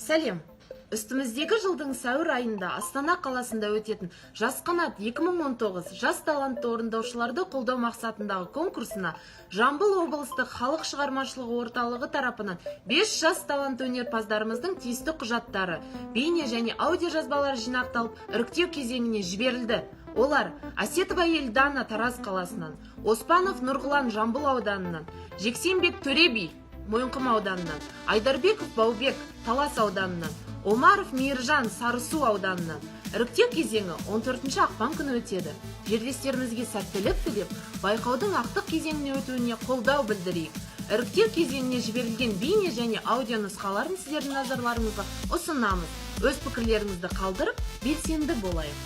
Сәлем. Үстіміздегі жылдың сәуір айында Астана қаласында өтетін Жас қанат 2019 жас талантты орындаушыларды қолдау мақсатындағы конкурсына Жамбыл облыстық халық шығармашылығы орталығы тарапынан 5 жас талант өнерпаздарымыздың тиісті құжаттары, бейне және аудио жазбалары жинақталып, іріктеу кезеңіне жіберілді. Олар Асетова Елдана Тараз қаласынан, Оспанов Нұрғылан Жамбыл ауданынан, Жексенбек Төреби Мойынқұм ауданынан, Айдарбеков Баубек Талас ауданынан, Омаров Мейіржан Сарысу ауданынан. Іріктеу кезеңі 14 ақпан күні өтеді. Жерлестерімізге сәттілік тілеп, байқаудың ақтық кезеңіне өтуіне қолдау білдірейік. Іріктеу кезеңіне жіберілген бейне және аудио нұсқаларын сіздердің назарларыңызға ұсынамыз. Өз пікірлеріңізді қалдырып, белсенді болайық.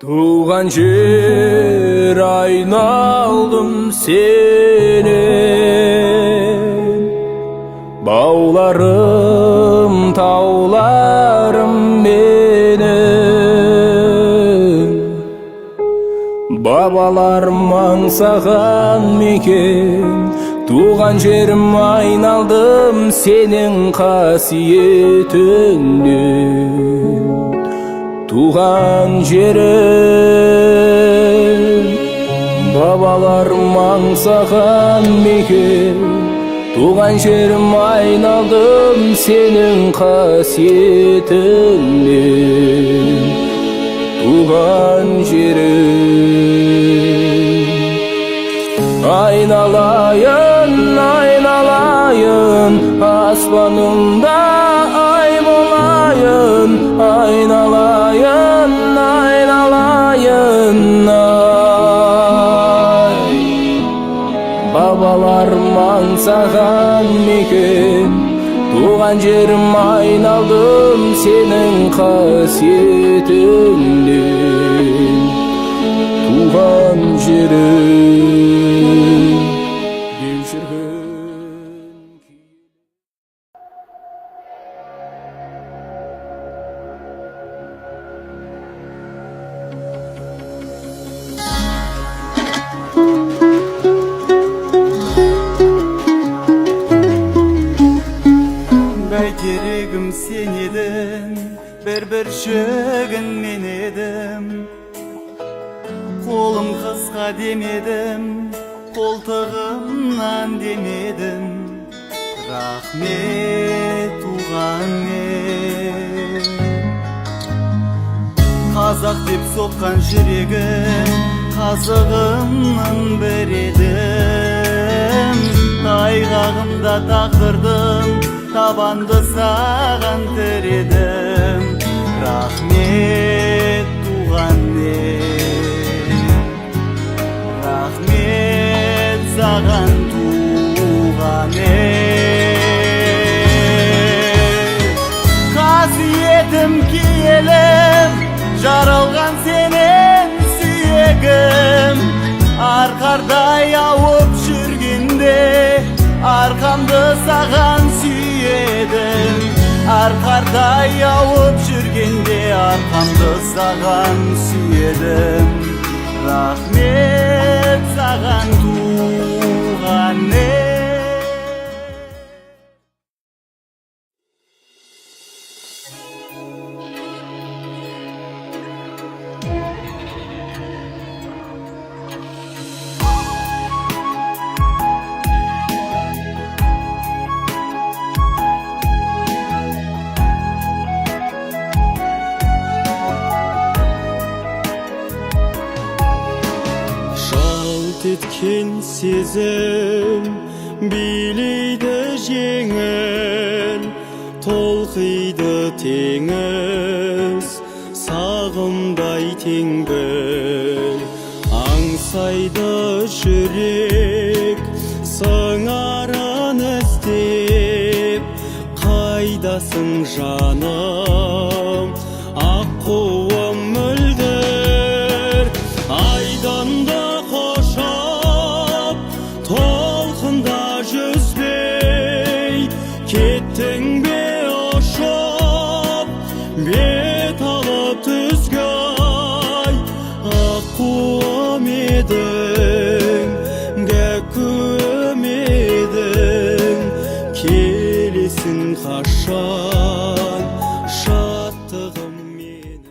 Туған жер айналдым сенен, бауларым, тауларым менің. Бабаларым аңсаған мекен, туған жерім айналдым сенің қасиетіңнен. Туған жерім, бабаларым аңсаған мекен, туған жерім айналдым сенің қасиетіңнен. Туған жерім, айналайын, айналайын, аспанымда ай болайын, айналайын, айналайын, ай. Бабаларым аңсаған мекен, туған жерім айналдым сенің қасиетіңнен. Туған жерім, бел шіркін. Бәйтерегім сен едің, бір шөгін мен едім. Қолым қысқа демедім, қолтығымнан демедім. Рахмет туған ел. Қазақ деп соққан жүрегім, қазығымның бір едім. Тайғағымда тақырдым, табанды саған тіредім. Рахмет туған ел, рахмет саған туған ел. Қасиетім киелім, жаралған сенен сүйегім. Арқардай ауып жүргенде, арқамды саған сүйедім. Арқардай ауып жүргенде, арқамды саған сүйедім. Рахмет саған туған ел. Еткен сезім билейді жеңіл, толқиды тең теңіз, сағымдай теңбіл, аңсайды жүрек, сыңарын іздеп. Қайдасың жаным, аққуым мөлдір, айдында қошап, толқында жүзбей, кеттің бе ұшып, бет алып түзге ай. Аққуым едің, гәккуім едің, келесің қашан шаттығым мені.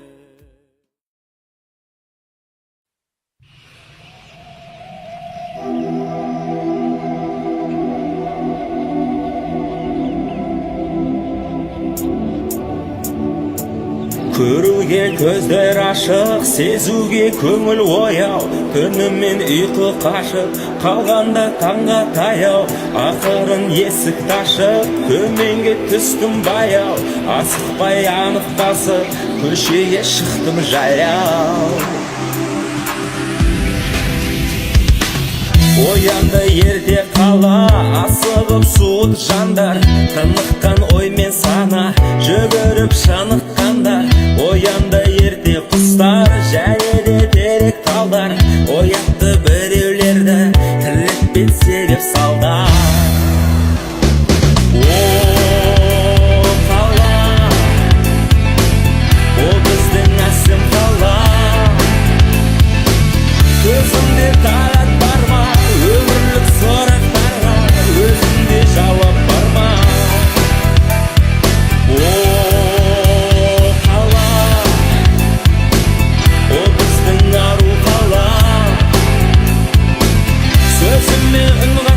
Көруге көздер ашық, сезуге көңіл ояу, түнімен ұйқы қашып, қалғанда таңға таяу. Ақырын есік ташып, төменге түстім баяу, асықпай анық басып, көшеге шықтым жаяу. Оянды ерде қала, асығып суыт жандар, тыныққан оймен сана, жүгіріп шаныққандар. Оянды ерде құстар, және де терек талдар, оятты біреулерді, тілекпен себеп салдар. О, қала, о біздің әсем қала, көзімде тағат бар ма, өмірлік сұрақтарға өзімде жауап бар ма? О, қала, о біздің ару қала, сөзіме үн